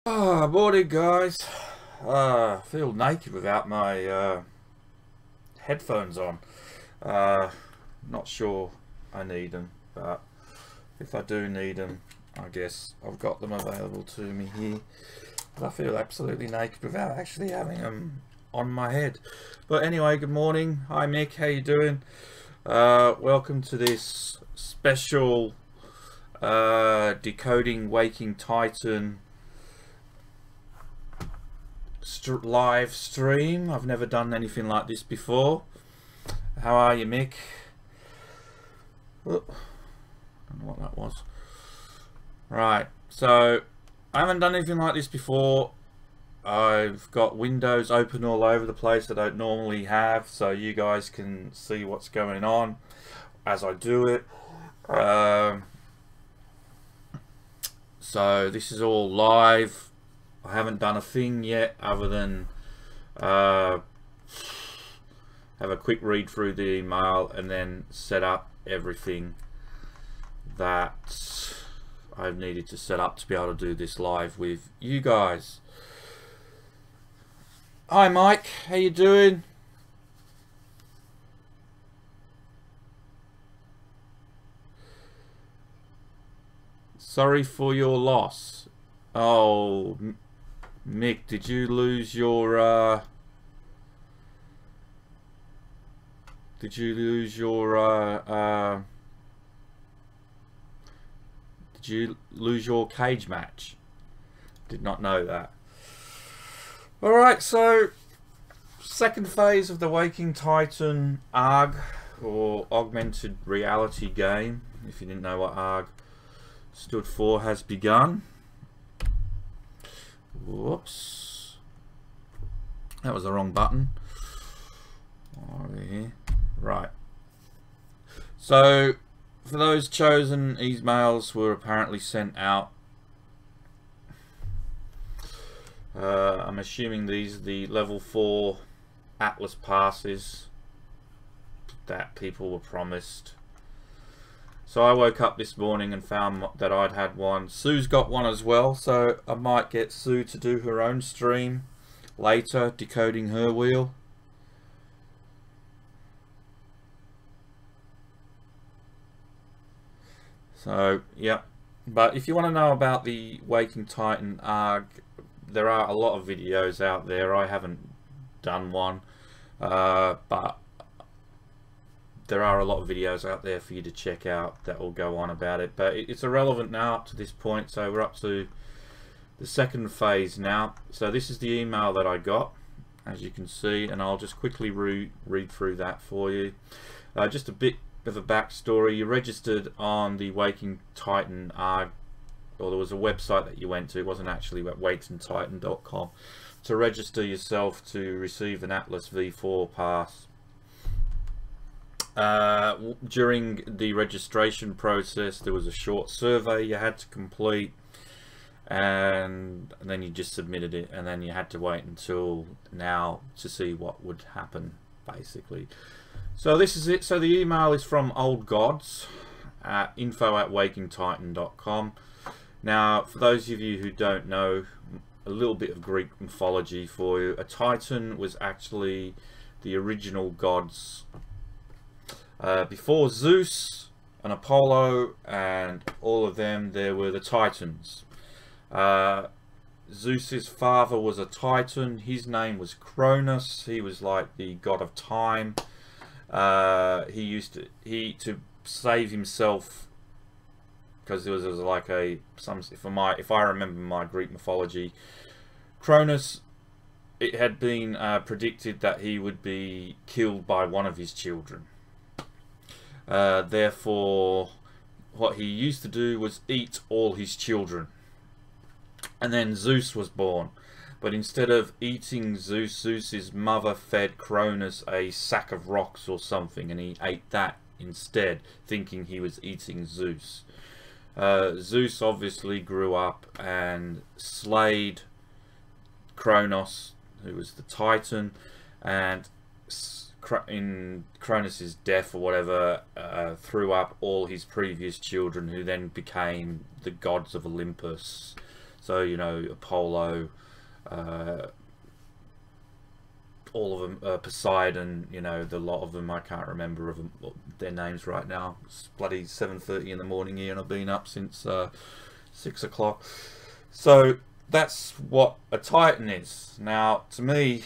Morning guys. I feel naked without my headphones on. Not sure I need them, but if I do need them, I guess I've got them available to me here. But I feel absolutely naked without actually having them on my head. But anyway, good morning. Hi Mick, how you doing? Welcome to this special Decoding Waking Titan live stream. I've never done anything like this before. How are you, Mick? Oh, I don't know what that was. Right, so I haven't done anything like this before. I've got windows open all over the place that I don't normally have, so you guys can see what's going on as I do it. So this is all live. I haven't done a thing yet other than have a quick read through the email and then set up everything that I've needed to set up to be able to do this live with you guys. Hi Mike, how you doing? Sorry for your loss. Oh, Mick, did you lose your cage match? Did not know that. Alright, so second phase of the Waking Titan ARG, or augmented reality game, if you didn't know what ARG stood for, has begun. Whoops, that was the wrong button. Over here. Right, so for those chosen, emails were apparently sent out. I'm assuming these are the level 4 Atlas passes that people were promised. So I woke up this morning and found that I'd had one. Sue's got one as well, so I might get Sue to do her own stream later, decoding her wheel. So, yeah. But if you want to know about the Waking Titan ARG, there are a lot of videos out there. I haven't done one, but there are a lot of videos out there for you to check out that will go on about it. But it's irrelevant now up to this point, so we're up to the second phase now. So this is the email that I got, as you can see, and I'll just quickly read through that for you. Just a bit of a backstory. You registered on the Waking Titan ARG, or there was a website that you went to. It wasn't actually wakingtitan.com, to register yourself to receive an Atlas V4 pass. During the registration process, there was a short survey you had to complete, and then you just submitted it, and then you had to wait until now to see what would happen, basically. So this is it. So the email is from Old Gods at info@wakingtitan.com. Now, for those of you who don't know, a little bit of Greek mythology for you. A Titan was actually the original gods. Before Zeus and Apollo and all of them, there were the Titans. Zeus's father was a Titan. His name was Cronus. He was like the god of time. To save himself, because there was like if I remember my Greek mythology, Cronus, it had been predicted that he would be killed by one of his children. Therefore, what he used to do was eat all his children. And then Zeus was born. But instead of eating Zeus, Zeus's mother fed Cronus a sack of rocks or something, and he ate that instead, thinking he was eating Zeus. Zeus obviously grew up and slayed Kronos, who was the Titan, and in Cronus's death or whatever, threw up all his previous children, who then became the gods of Olympus. So, you know, Apollo, all of them, Poseidon, you know, the lot of them, I can't remember of them, their names right now. It's bloody 7:30 in the morning here and I've been up since 6 o'clock. So that's what a Titan is. Now, to me,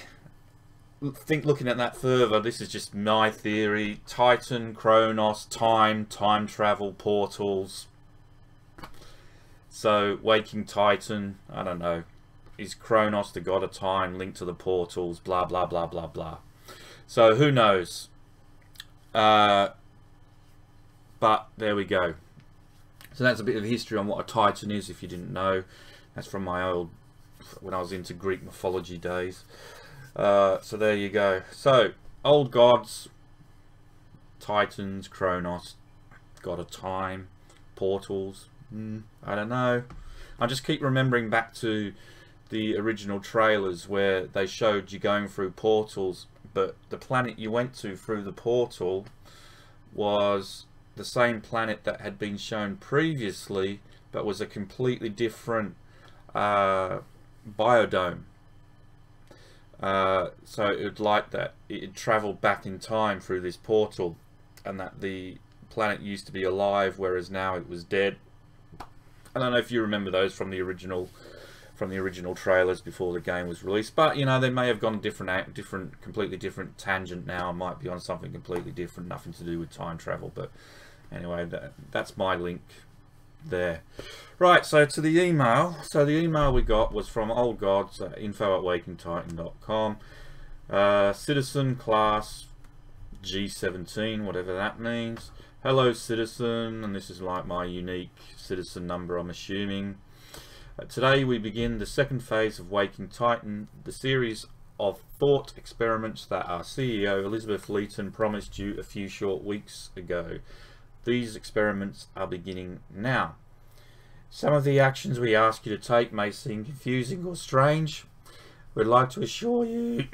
looking at that further, this is just my theory. Titan, Chronos, time travel, portals. So, Waking Titan, I don't know. Is Chronos the god of time linked to the portals? Blah, blah, blah, blah, blah. So, who knows? But there we go. So that's a bit of history on what a Titan is, if you didn't know. That's from my old, when I was into Greek mythology days. So there you go. So, old gods, Titans, Chronos, god of time, portals. I don't know. I just keep remembering back to the original trailers where they showed you going through portals, but the planet you went to through the portal was the same planet that had been shown previously, but was a completely different biodome. So it would like that it had travelled back in time through this portal, and that the planet used to be alive, whereas now it was dead. I don't know if you remember those from the original trailers before the game was released, but you know, they may have gone a completely different tangent now. It might be on something completely different, nothing to do with time travel. But anyway, that's my link there. Right, so to the email. So the email we got was from Old Gods, info@wakingtitan.com. Citizen class G17, whatever that means. Hello, citizen, and this is like my unique citizen number, I'm assuming. Today we begin the second phase of Waking Titan, the series of thought experiments that our CEO Elizabeth Leeton promised you a few short weeks ago. These experiments are beginning now. Some of the actions we ask you to take may seem confusing or strange. We'd like to assure you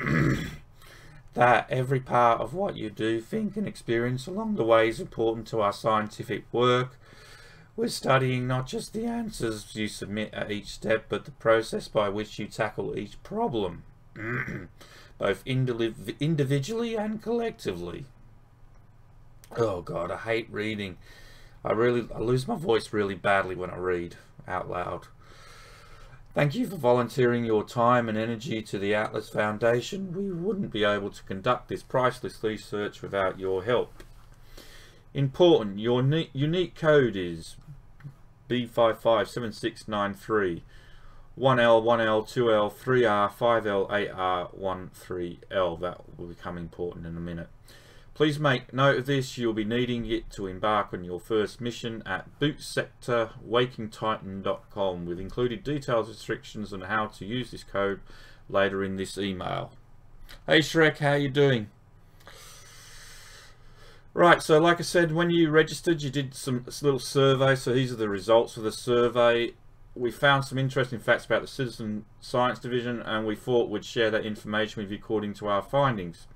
that every part of what you do, think and experience along the way is important to our scientific work. We're studying not just the answers you submit at each step, but the process by which you tackle each problem, both individually and collectively. Oh God, I hate reading. I lose my voice really badly when I read out loud. Thank you for volunteering your time and energy to the Atlas Foundation. We wouldn't be able to conduct this priceless research without your help. Important, your unique code is B557693, 1L, 1L, 2L, 3R, 5L, 8R, 13L. That will become important in a minute. Please make note of this. You'll be needing it to embark on your first mission at bootsectorwakingtitan.com, with included details, restrictions on how to use this code later in this email. Hey Shrek, how you doing? Right, so like I said, when you registered, you did some little survey. So these are the results of the survey. We found some interesting facts about the Citizen Science Division, and we thought we'd share that information with you according to our findings.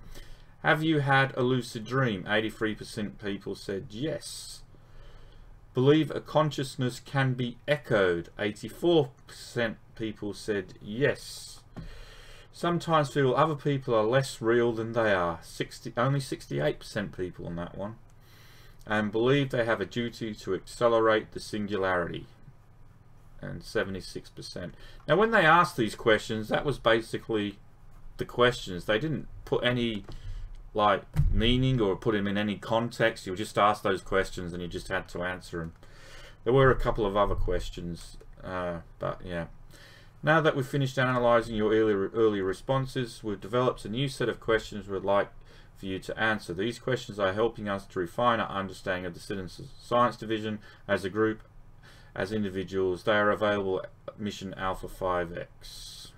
Have you had a lucid dream? 83% people said yes. Believe a consciousness can be echoed? 84% people said yes. Sometimes feel other people are less real than they are. Only 68% people on that one. And believe they have a duty to accelerate the singularity. And 76%. Now when they asked these questions, that was basically the questions. They didn't put any like meaning or put them in any context. You just asked those questions and you just had to answer them. There were a couple of other questions, but yeah. Now that we've finished analysing your early responses, we've developed a new set of questions we'd like for you to answer. These questions are helping us to refine our understanding of the Citizen Science Division as a group, as individuals. They are available at Mission Alpha 5X.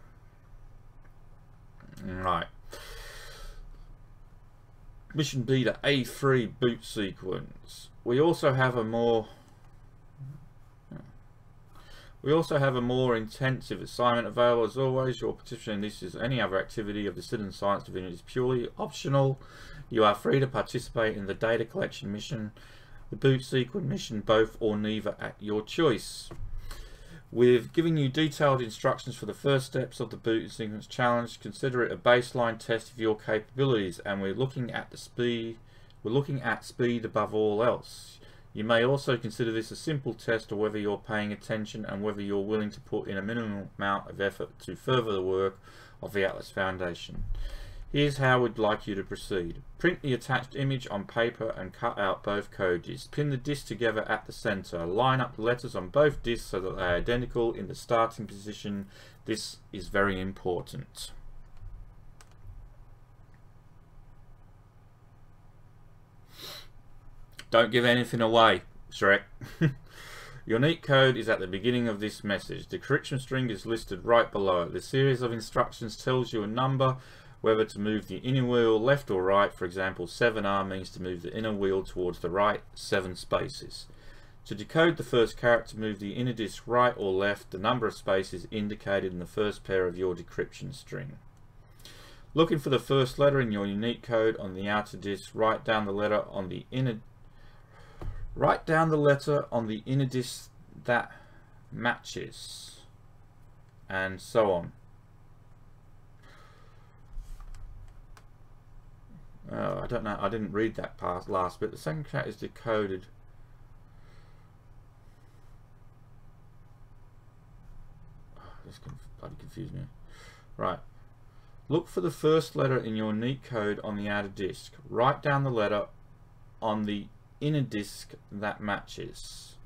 Right. Mission Beta A3 boot sequence. We also have a more intensive assignment available. As always, your participation in this is any other activity of the Citizen Science Division is purely optional. You are free to participate in the data collection mission, the boot sequence mission, both or neither at your choice. We've given you detailed instructions for the first steps of the boot sequence challenge. Consider it a baseline test of your capabilities, and we're looking at the speed. We're looking at speed above all else. You may also consider this a simple test of whether you're paying attention and whether you're willing to put in a minimum amount of effort to further the work of the Atlas Foundation. Here's how we'd like you to proceed. Print the attached image on paper and cut out both codes. Pin the discs together at the center. Line up the letters on both discs so that they are identical in the starting position. This is very important. Don't give anything away, Shrek. Your unique code is at the beginning of this message. The decryption string is listed right below it. The series of instructions tells you a number, whether to move the inner wheel left or right. For example, 7R means to move the inner wheel towards the right 7 spaces. To decode the first character, move the inner disk right or left, the number of spaces indicated in the first pair of your decryption string. Looking for the first letter in your unique code on the outer disk, write down the letter on the inner disk that matches, and so on. I don't know, I didn't read that last bit. The second character is decoded. This can bloody confuse me. Right. Look for the first letter in your unique code on the outer disk. Write down the letter on the inner disk that matches.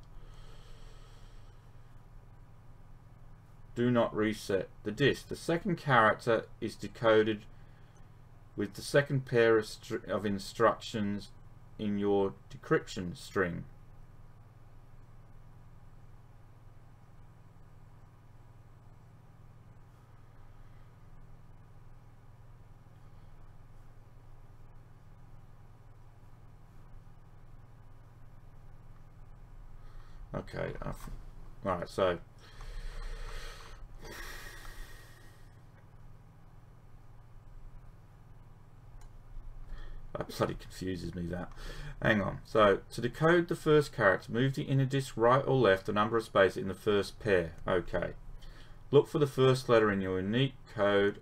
Do not reset the disk. The second character is decoded with the second pair of instructions in your decryption string. Okay, alright, so that bloody confuses me, that. Hang on. So, to decode the first character, move the inner disk right or left, the number of spaces in the first pair. Okay. Look for the first letter in your unique code.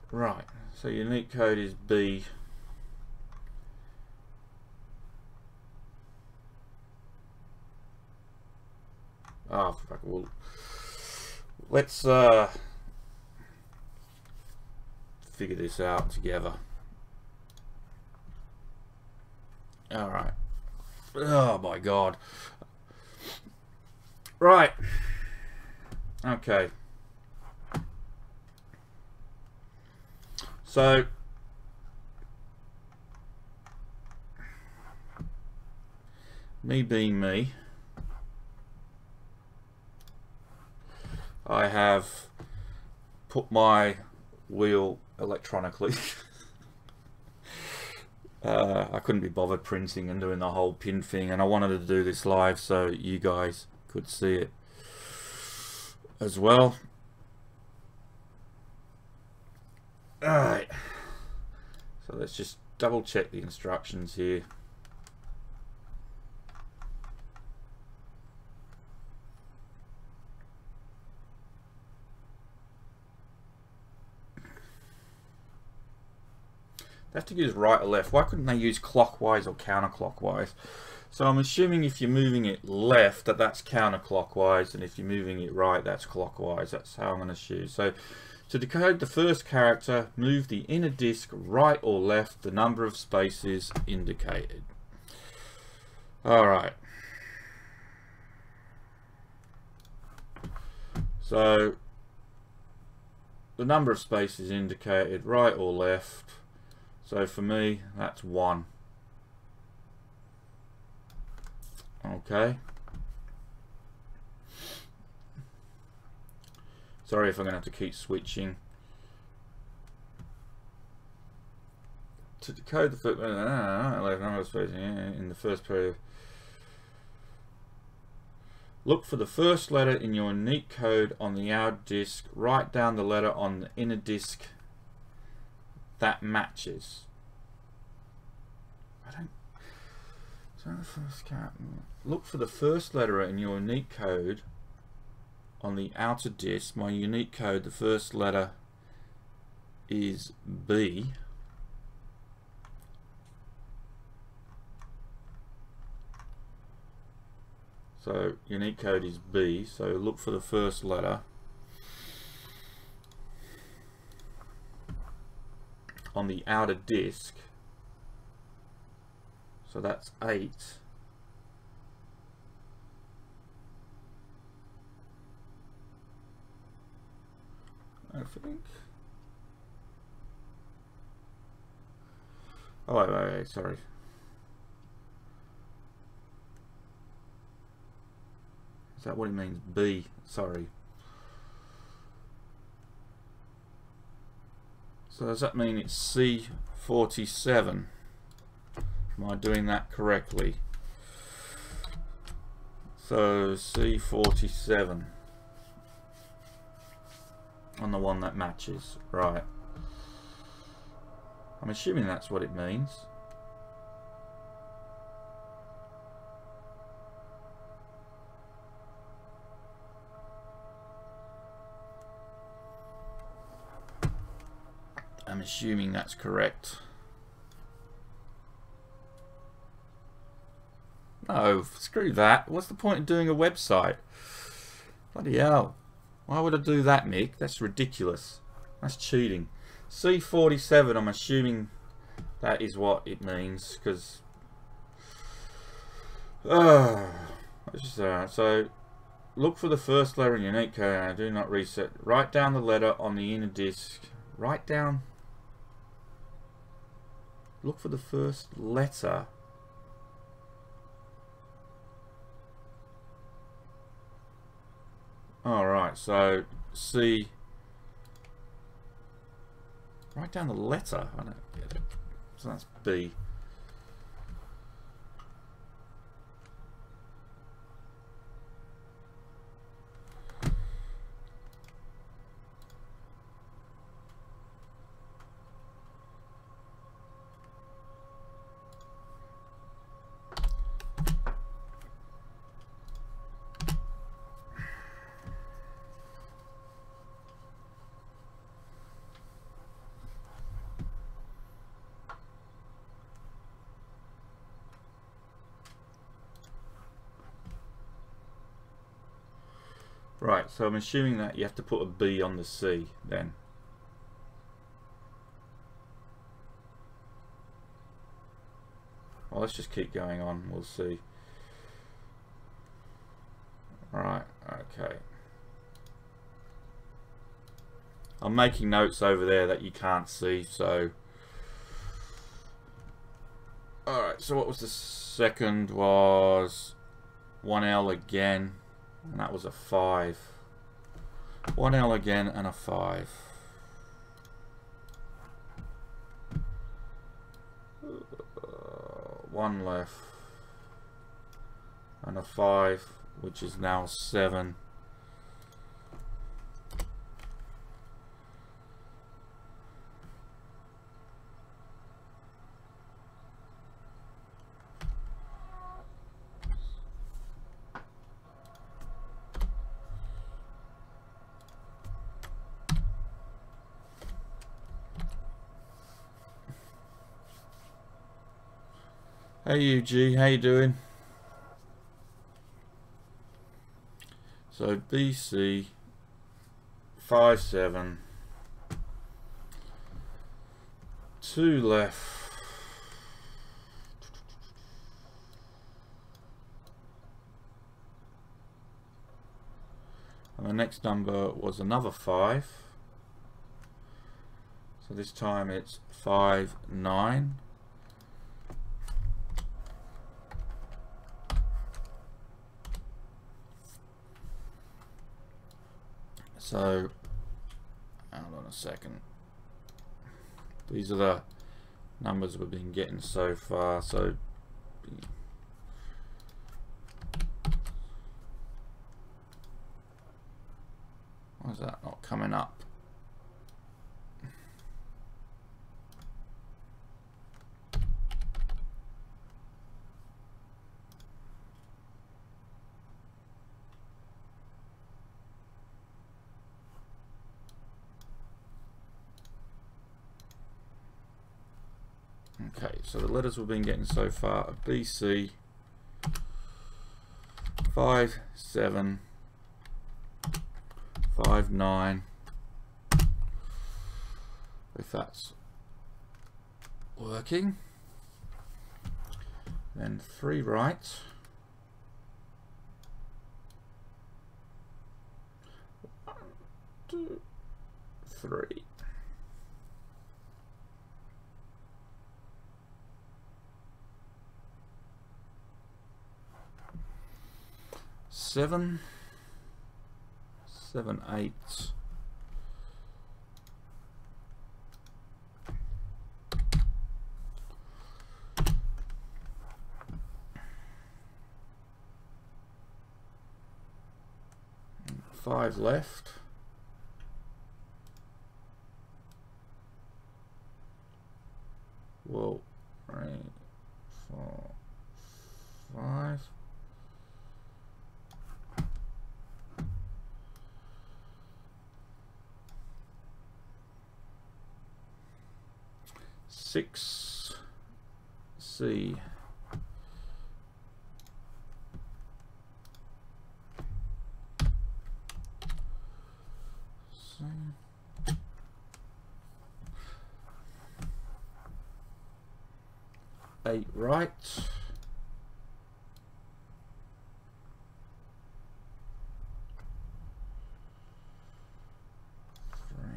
Right. So unique code is B. Oh, fuck. Well, let's figure this out together. All right. Oh my God. Right. Okay. So me being me, I have put my wheel electronically. I couldn't be bothered printing and doing the whole pin thing, and I wanted to do this live so you guys could see it as well. Alright, so let's just double check the instructions here. They have to use right or left. Why couldn't they use clockwise or counterclockwise? So I'm assuming if you're moving it left, that's counterclockwise, and if you're moving it right, that's clockwise. That's how I'm going to assume. So to decode the first character, move the inner disk right or left, the number of spaces indicated. Alright. So the number of spaces indicated, right or left. So for me, that's 1. Okay. Sorry if I'm going to have to keep switching. To decode the foot, in the first period. Look for the first letter in your unique code on the outer disk. Write down the letter on the inner disk that matches. Look for the first letter in your unique code on the outer disk. My unique code, the first letter is B. So unique code is B, so look for the first letter on the outer disk. So that's 8. I think. Oh, wait, sorry. Is that what it means? B, sorry. So does that mean it's C47? Am I doing that correctly? So C47 on the one that matches, right? I'm assuming that's what it means. I'm assuming that's correct. No, screw that. What's the point of doing a website? Bloody hell. Why would I do that, Mick? That's ridiculous. That's cheating. C47, I'm assuming that is what it means, because... so, look for the first letter in your unique code and do not reset. Write down the letter on the inner disk. Write down... Look for the first letter. Alright, so C. Write down the letter. I don't get it. So that's B. Right, so I'm assuming that you have to put a B on the C then. Well, let's just keep going on, we'll see. Right, okay. I'm making notes over there that you can't see, so... Alright, so what was the second? Was 1L again. And that was a 5. 1L again and a 5. One left. And a 5, which is now 7. Hey UG, how you doing? So BC 5-7, 2 left. And the next number was another 5. So this time it's 5-9. So, hold on a second. These are the numbers we've been getting so far. So, Why is that not coming up? Okay, so the letters we've been getting so far are BC 5, 7, 5, 9. If that's working, then 3 right, 1, 2, 3. Seven, 7, 8. Five left. Well, 3, 4, 5. Six, C, C, 8 right, 3,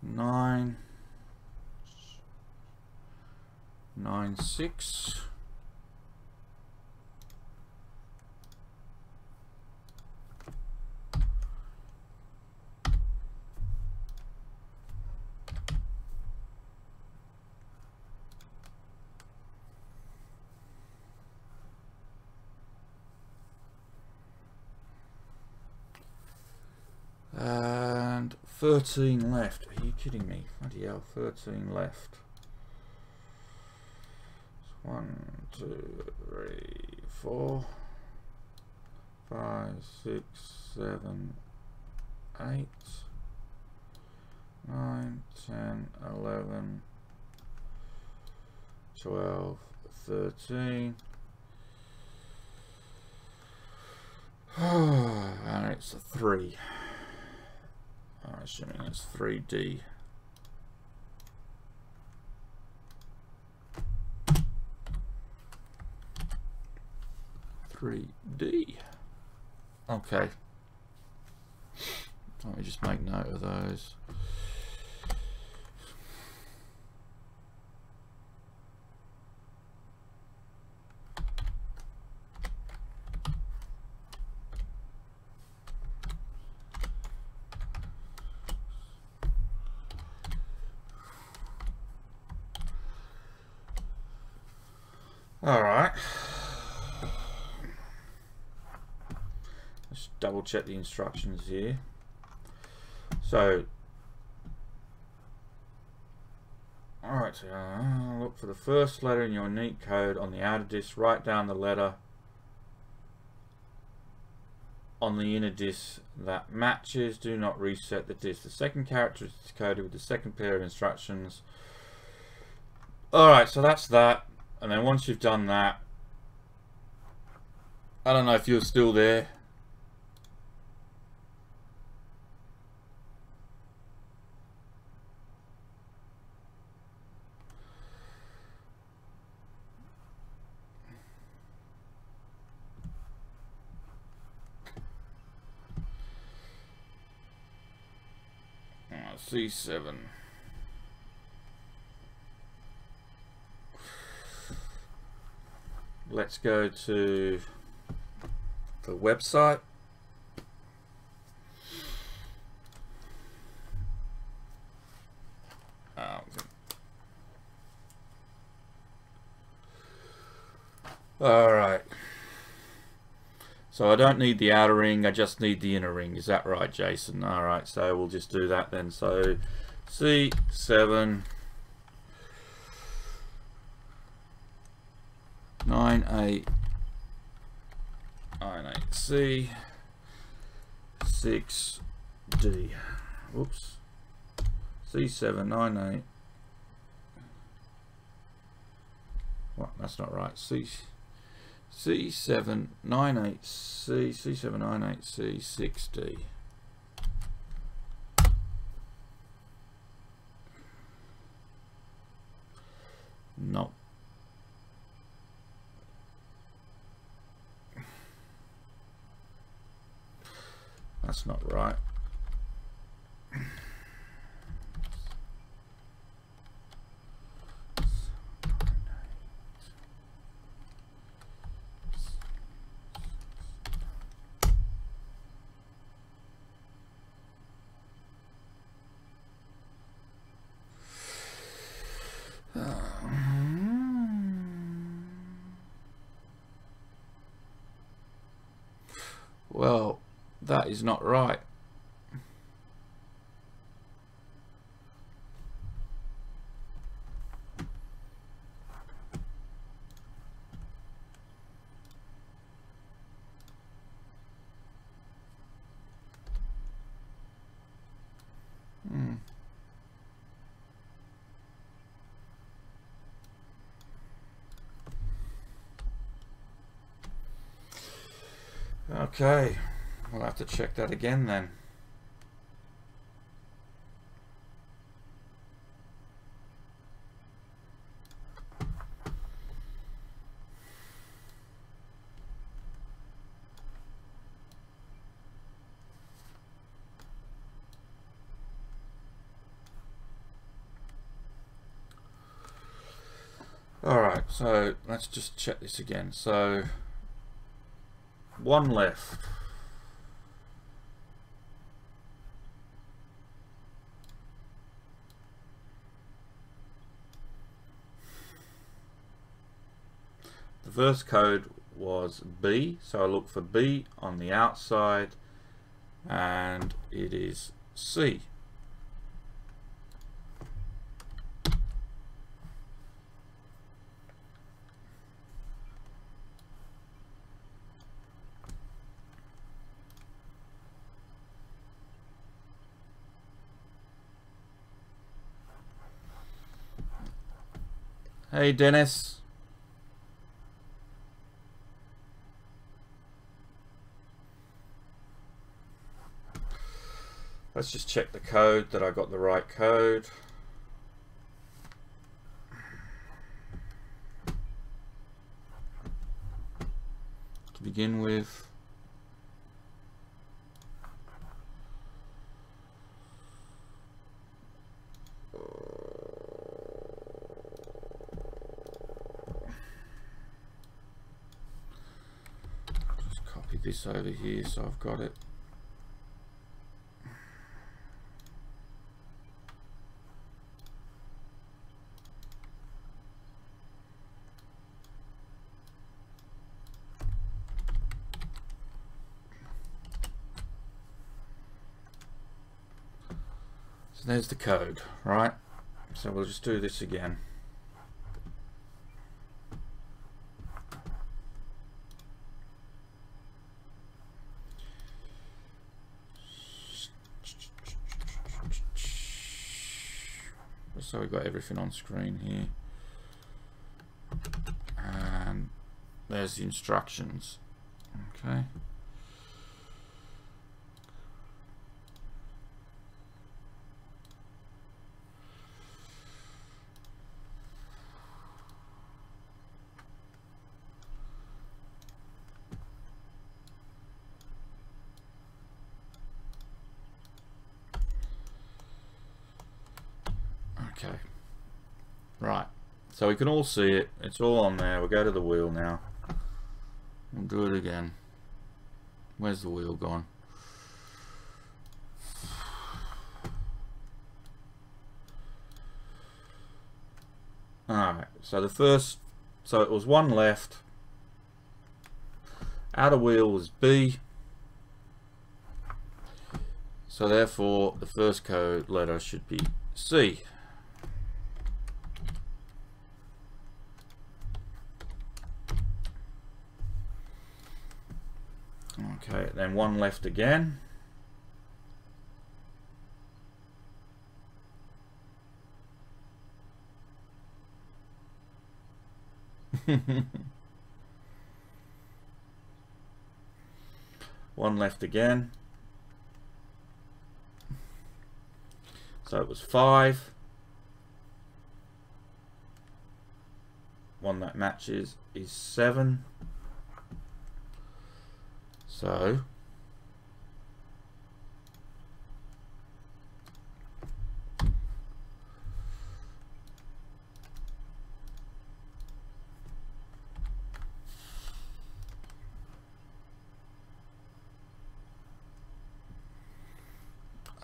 9, 9, 6, 13 left. Are you kidding me? Bloody hell, 13 left. 1, 2, 3, 4, 5, 6, 7, 8, 9, 10, 11, 12, 13. And it's a 3. I'm assuming it's 3D. Okay. Let me just make note of those. All right. Let's double check the instructions here. So, all right. So, look for the first letter in your unique code on the outer disk. Write down the letter on the inner disk that matches. Do not reset the disk. The second character is decoded with the second pair of instructions. All right. So that's that. And then once you've done that, I don't know if you're still there. C7. Let's go to the website. Alright. So I don't need the outer ring, I just need the inner ring. Is that right, Jason? Alright, so we'll just do that then. So C7, 9, 8, 9, 8, C, 6, D. Whoops. C7, 9, 8. What? That's not right. C7, 9, 8, C, C7, 9, 8, C, 6, D. No. That's not right. Well, that is not right. Okay, we'll have to check that again then. Alright, so let's just check this again. So, one left. The first code was B, so I look for B on the outside, and it is C. Hey Dennis. Let's just check the code that I got the right code. To begin with, just copy this over here so I've got it. So there's the code, right? So we'll just do this again. So we've got everything on screen here. And there's the instructions. Okay. Okay, right, so we can all see it, it's all on there. We'll go to the wheel now, we'll do it again. Where's the wheel gone? Alright, so the first, so it was one left, Outer wheel is B. So therefore the first code letter should be C. Okay, then one left again. One left again. So it was 5. One that matches is 7. So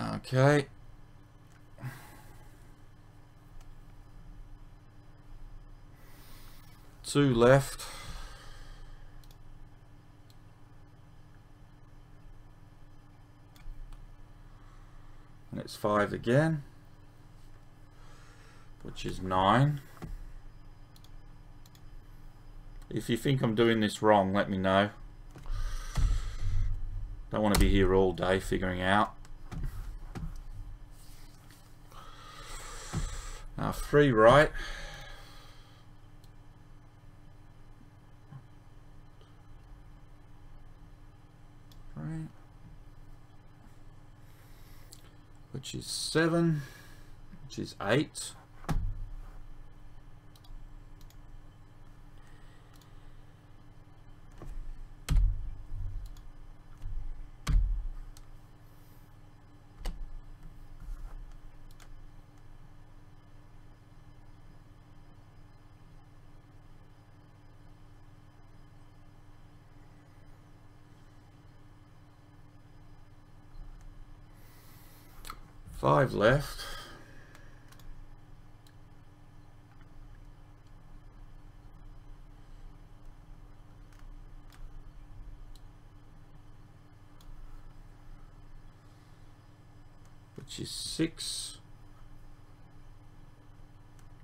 okay. Two left. And it's 5 again, which is 9. If you think I'm doing this wrong, let me know. Don't want to be here all day figuring out. Now 3 right. Which is 7, which is 8. Five left. Which is 6,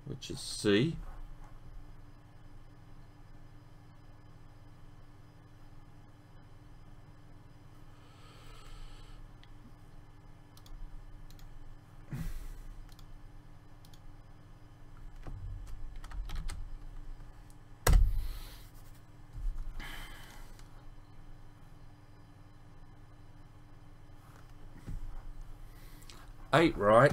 which is C. Eight right.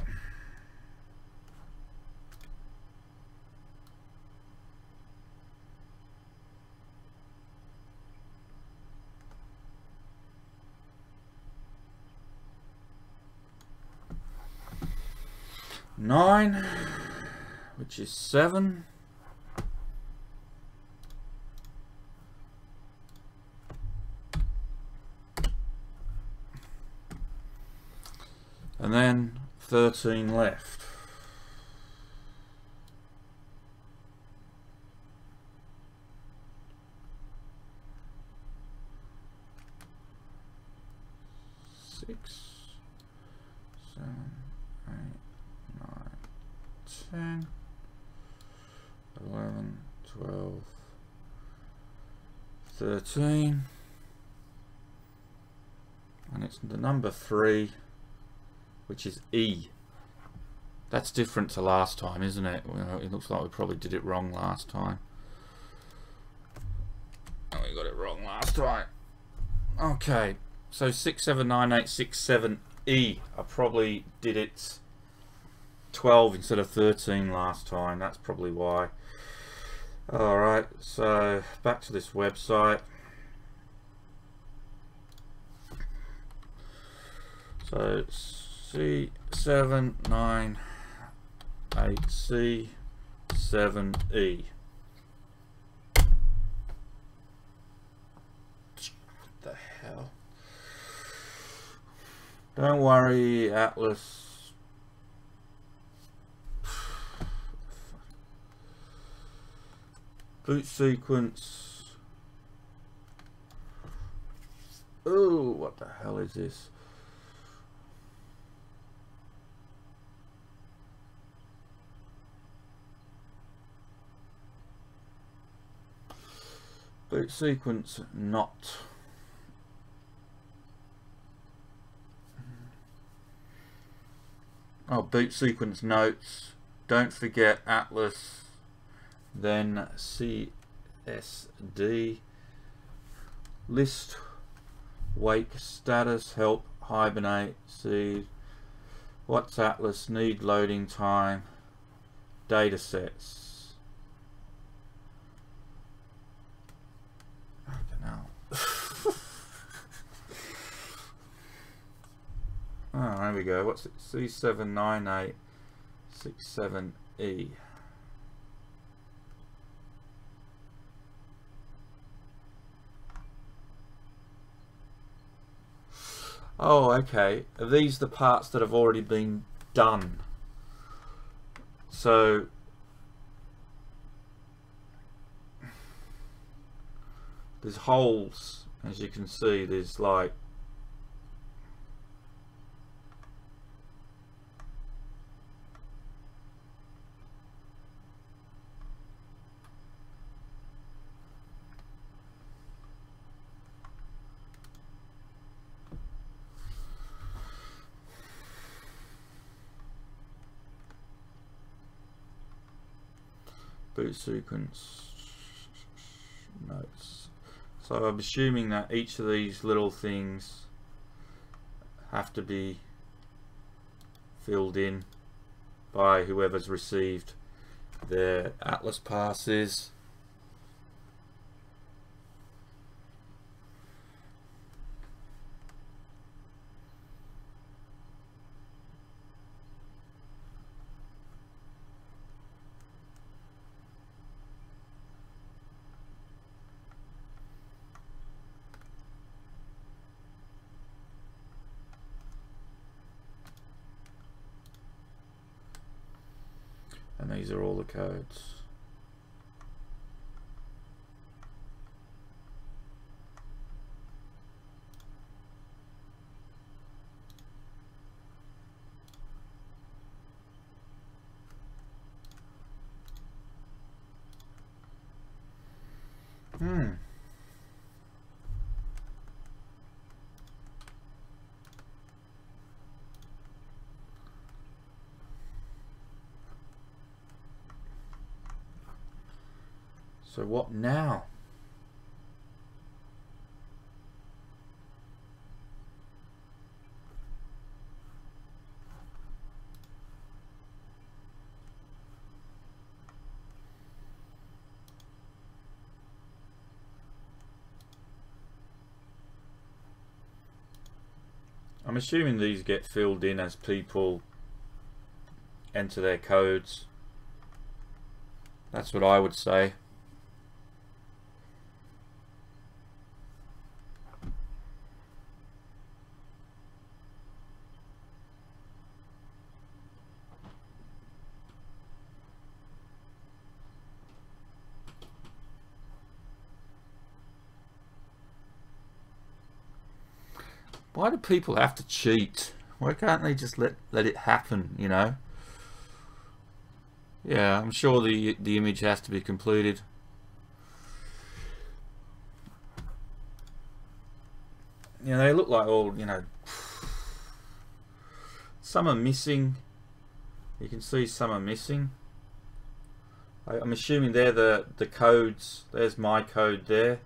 Nine, which is 7. And then 13 left. Six, 7, 8, 9, 10, 11, 12, 13. And it's the number 3. Which is E. That's different to last time, isn't it? Well, it looks like we probably did it wrong last time. Oh, we got it wrong last time. Okay, so 679867E. I probably did it 12 instead of 13 last time. That's probably why. Alright, so back to this website. So C798C7E. What the hell? Don't worry, Atlas. Boot sequence. Oh, what the hell is this? Boot sequence not. Oh, boot sequence notes. Don't forget Atlas, then CSD. List, wake, status, help, hibernate, seed. What's Atlas? Need loading time. Data sets. Fucking hell. Oh, there we go. What's it? C79867E. Oh, okay. Are these the parts that have already been done? So there's holes, as you can see. There's like boot sequence notes. So I'm assuming that each of these little things have to be filled in by whoever's received their Atlas passes. And these are all the codes. So what now? I'm assuming these get filled in as people enter their codes. That's what I would say. Why do people have to cheat? Why can't they just let it happen, you know? Yeah, I'm sure the image has to be completed. You know, they look like all, you know, some are missing. You can see some are missing. I'm assuming they're the codes. There's my code there.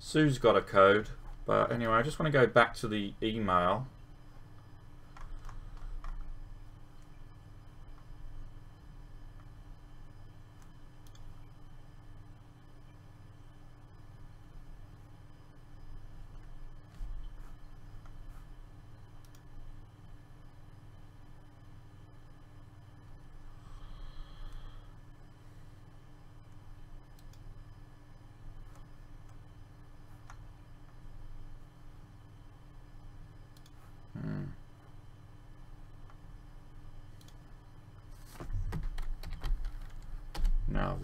Sue's got a code, but anyway, I just want to go back to the email. now.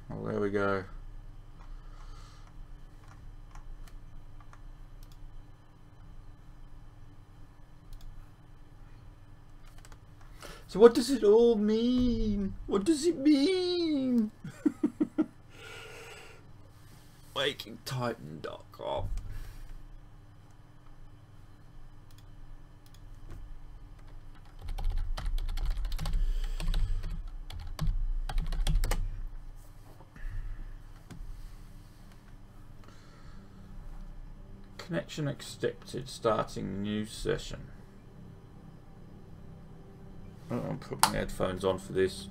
Well, there we go. So what does it all mean? What does it mean? WakingTitan.com. Connection accepted. Starting new session. Oh, I'm putting headphones on for this.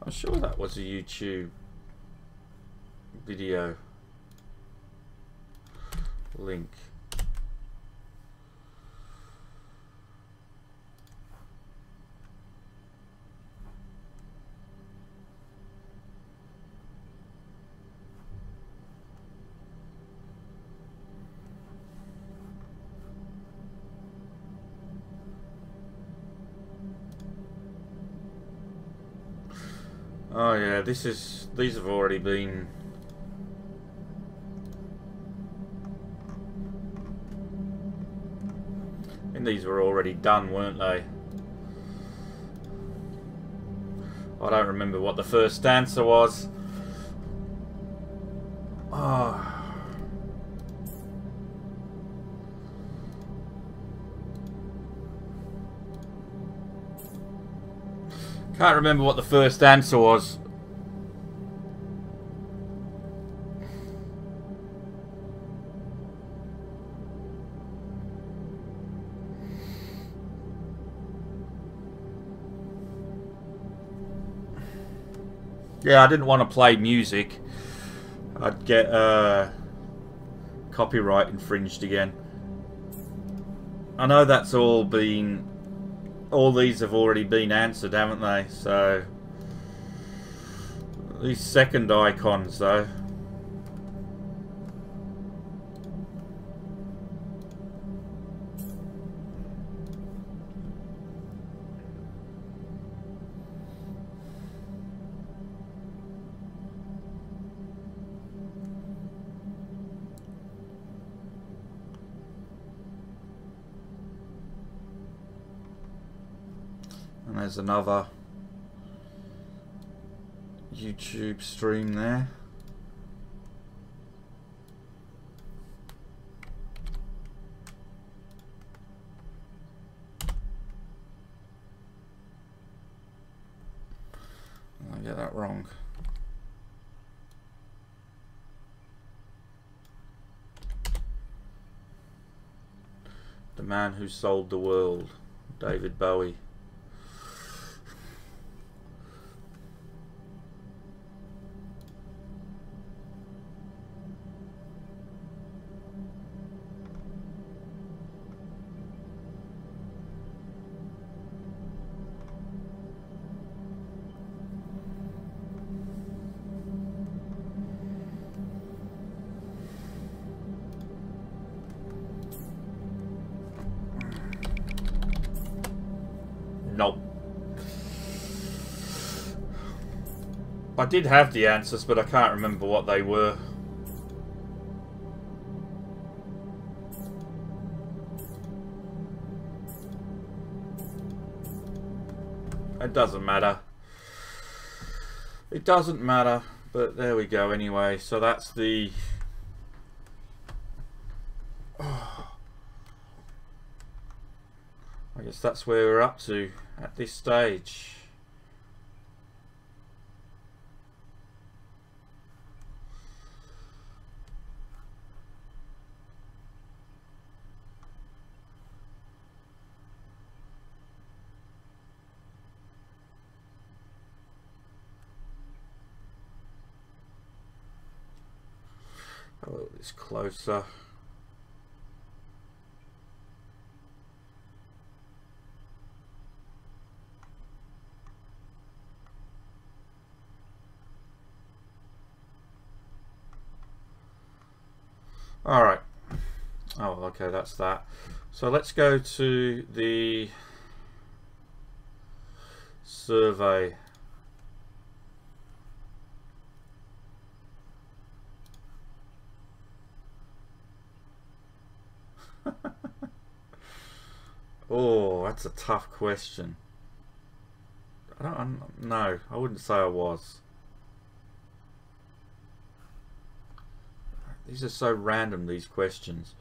I'm sure that was a YouTube video link. Oh yeah, these have already been and these were already done, weren't they? I don't remember what the first answer was. Oh. Can't remember what the first answer was. Yeah, I didn't want to play music. I'd get copyright infringed again. I know that's all been... all these have already been answered, haven't they? So... these second icons, though. And there's another. YouTube stream there. I get that wrong. The man who sold the world, David Bowie. Nope. I did have the answers, but I can't remember what they were. It doesn't matter. It doesn't matter, but there we go anyway. So that's the... I guess that's where we're up to at this stage. A little bit closer. All right. Oh, okay, that's that. So let's go to the survey. Oh, that's a tough question. No, I wouldn't say I was. These are so random, these questions.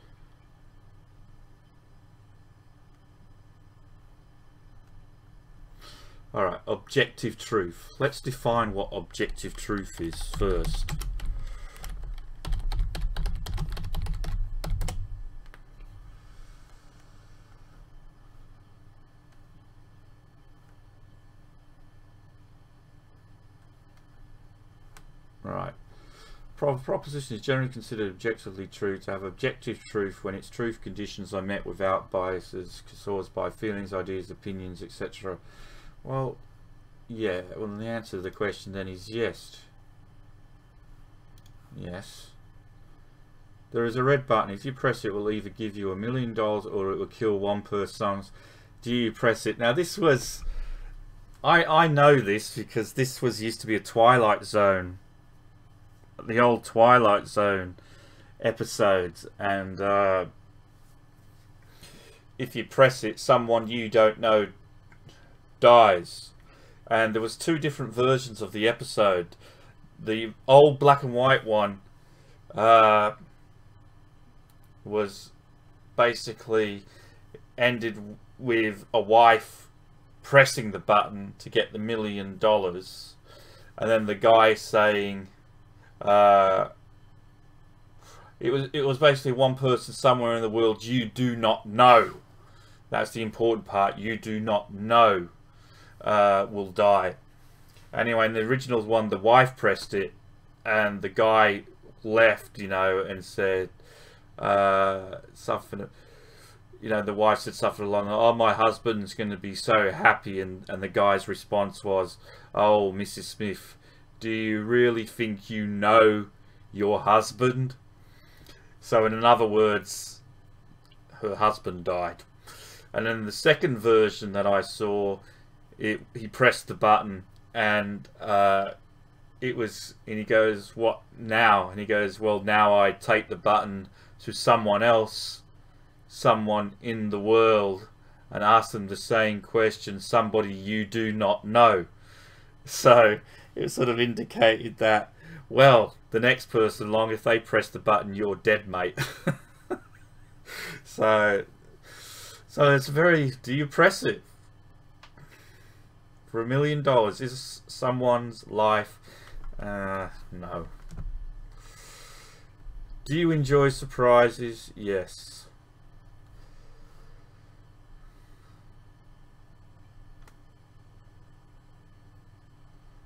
Alright, objective truth. Let's define what objective truth is first. Right. Proposition is generally considered objectively true to have objective truth when its truth conditions are met without biases caused by feelings, ideas, opinions, etc. Well, yeah. Well, the answer to the question then is yes. Yes. There is a red button. If you press it, it will either give you $1 million or it will kill one person. Do you press it? Now, this was... I know this because this was used to be a Twilight Zone. The old Twilight Zone episodes, and if you press it, someone you don't know dies. And there was two different versions of the episode. The old black and white one was basically ended with a wife pressing the button to get the $1 million, and then the guy saying it was basically one person somewhere in the world you do not know. That's the important part. You do not know will die. Anyway, in the original one, the wife pressed it, and the guy left, you know, and said something. You know, the wife said something along, "Oh, my husband's going to be so happy," and the guy's response was, "Oh, Mrs. Smith, do you really think you know your husband?" So in other words, her husband died. And then the second version that I saw, he pressed the button, and it was, and he goes, "What now?" And he goes, "Well, now I take the button to someone else, someone in the world, and ask them the same question, somebody you do not know." So it sort of indicated that, well, the next person along, if they press the button, you're dead, mate. So it's very, do you press it? For $1 million, is someone's life? No. Do you enjoy surprises? Yes.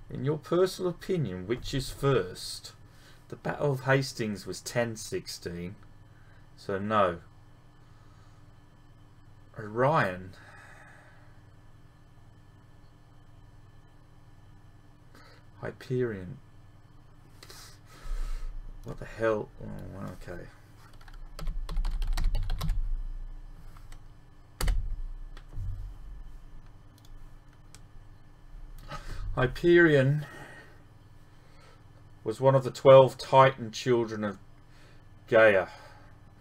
In your personal opinion, which is first? The Battle of Hastings was 1016, so no. Orion. Hyperion. What the hell? Oh, okay. Hyperion was one of the 12 Titan children of Gaia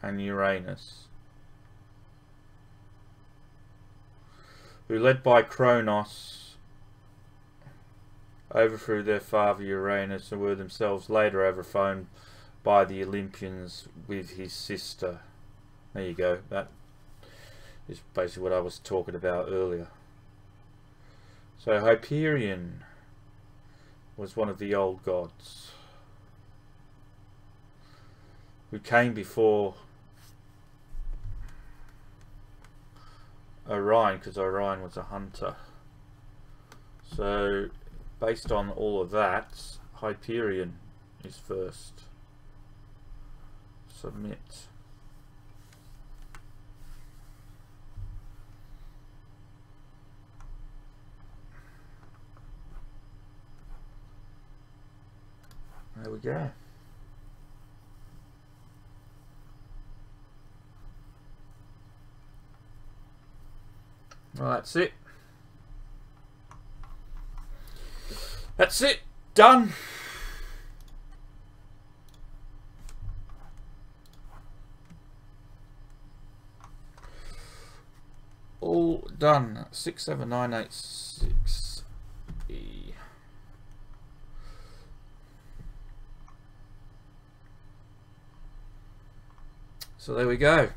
and Uranus, who, led by Kronos, overthrew their father Uranus and were themselves later overthrown by the Olympians with his sister. There you go. That is basically what I was talking about earlier. So Hyperion was one of the old gods who came before Orion, because Orion was a hunter. So based on all of that, Hyperion is first. Submit. There we go. Well, that's it. That's it. Done. All done. 67986 E. So there we go.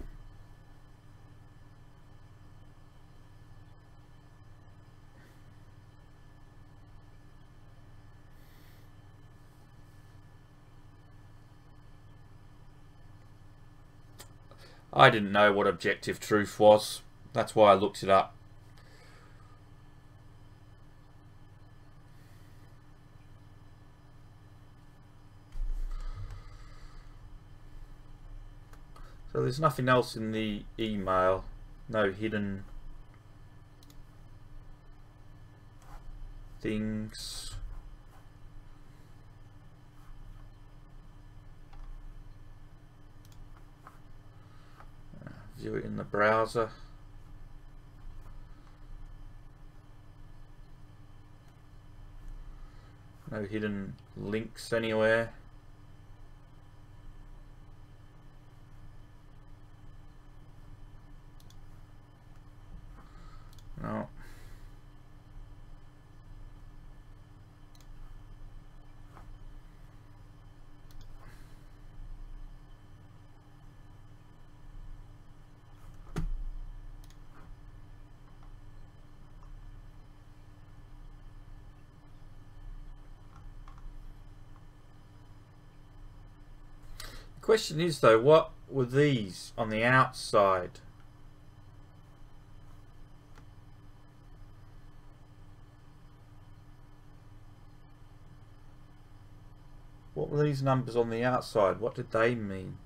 I didn't know what objective truth was. That's why I looked it up. So there's nothing else in the email. No hidden things. View it in the browser. No hidden links anywhere. No. The question is though, what were these on the outside? What were these numbers on the outside? What did they mean?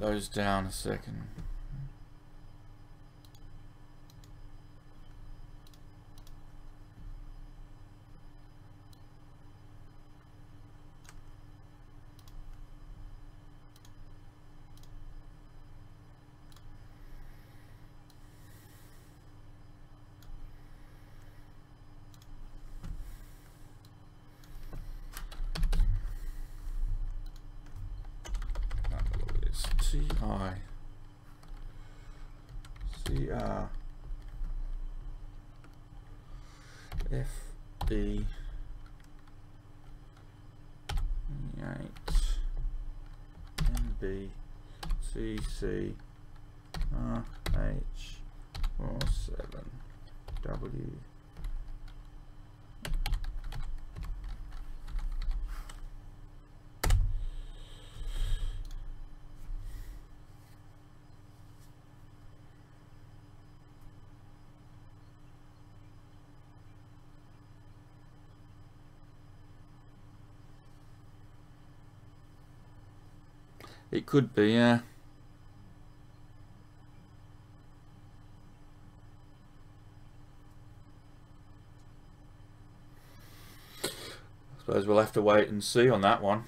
those down a second. CRFD 8 NB CC RH47W. It could be, yeah. I suppose we'll have to wait and see on that one.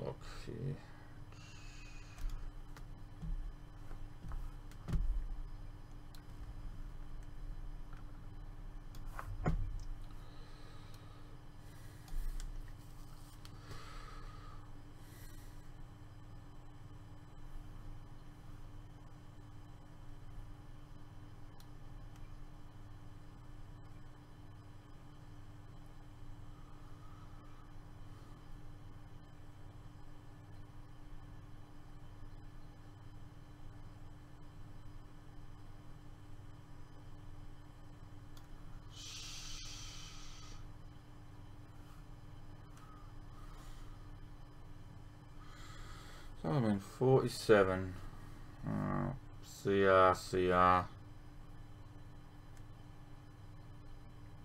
Look here. So I'm in 47. CR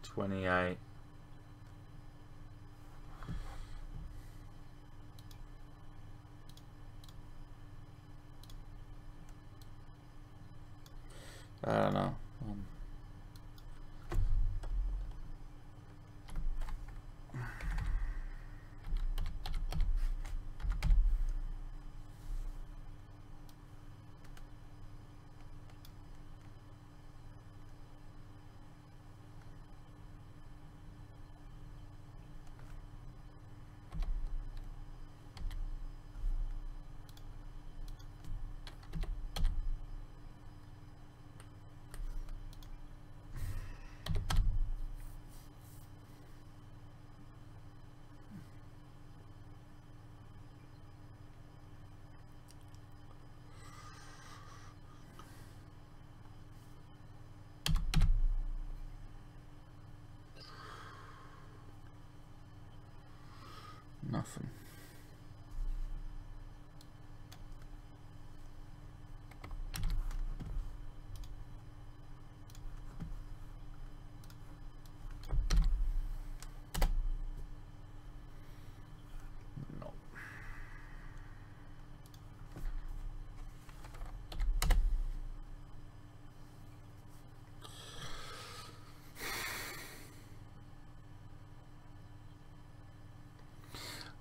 28. I don't know. Nothing. No.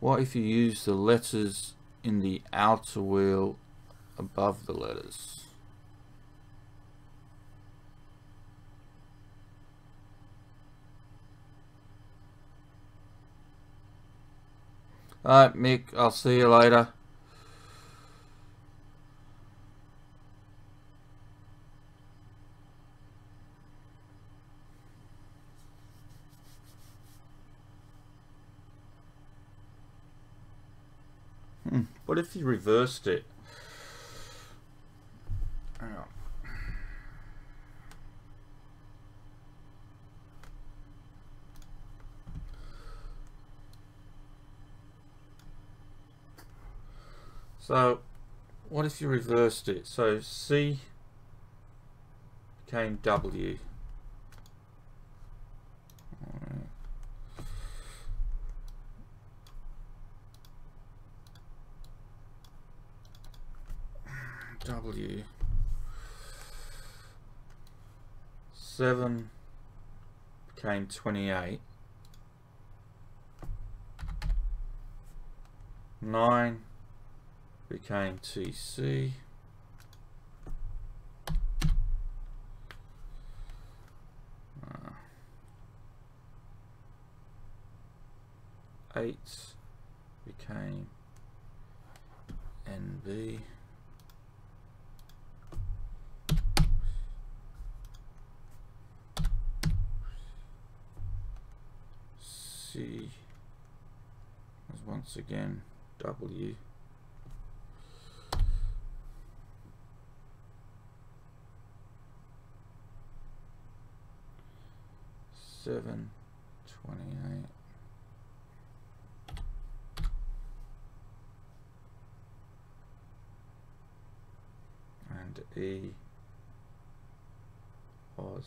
What if you use the letters in the outer wheel above the letters? Alright, Mick, I'll see you later. What if you reversed it? Hang on. So what if you reversed it? So C became W. W 7 became 28. 9 became TC. 8 became NB. C was once again W. Seven 28. And E was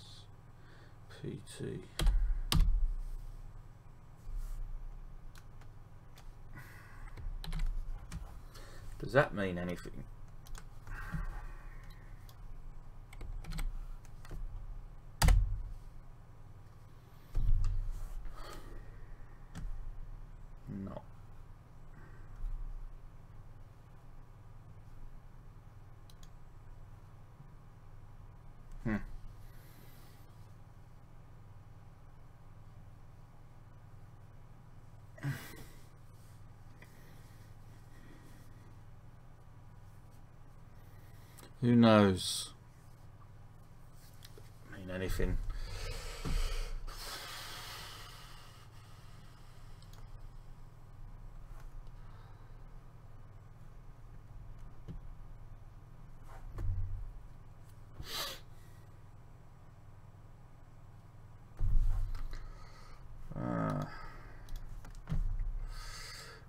PT. Does that mean anything? No. Who knows? Mean anything?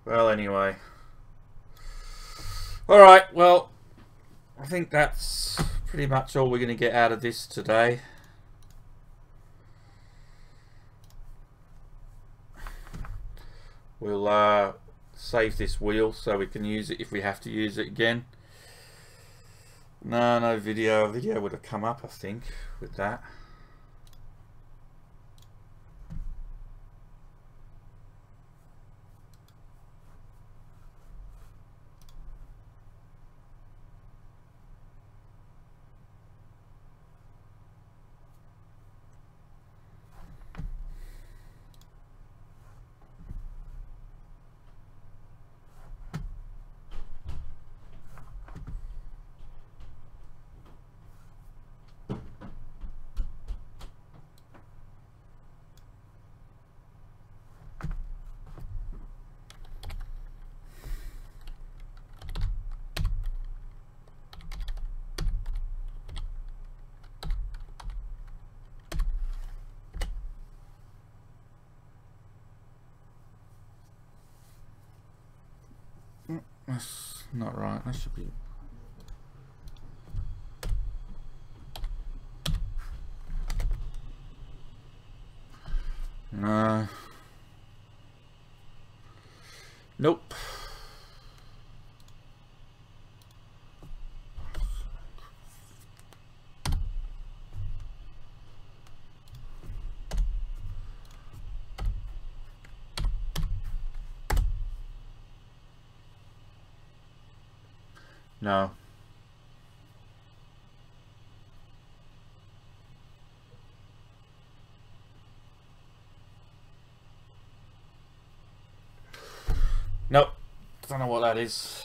Well, anyway. All right. Well, I think that's pretty much all we're going to get out of this today. We'll save this wheel so we can use it if we have to use it again. No video. A video would have come up, I think, with that. That's not right. That should be. No. Nope. No. Nope. Don't know what that is.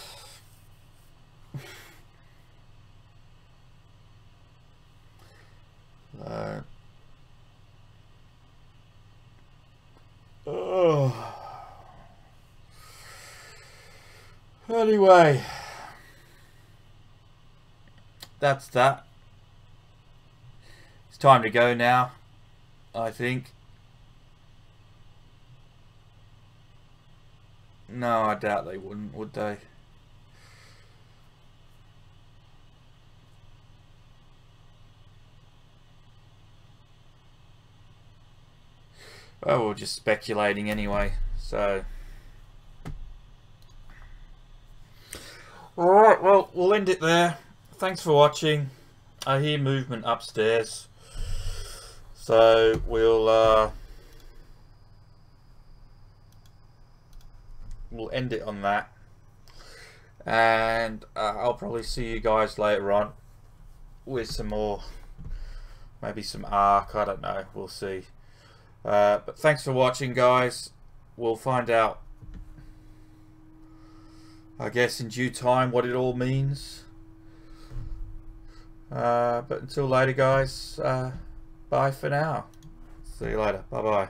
Anyway, that's that. It's time to go now, I think. No, I doubt they wouldn't, would they? Well, we're just speculating anyway, so. Alright, well, we'll end it there. Thanks for watching. I hear movement upstairs, so we'll end it on that, and I'll probably see you guys later on with some more, maybe some arc, I don't know, we'll see. But thanks for watching, guys. We'll find out, I guess, in due time what it all means. But until later, guys, bye for now. See you later. Bye bye.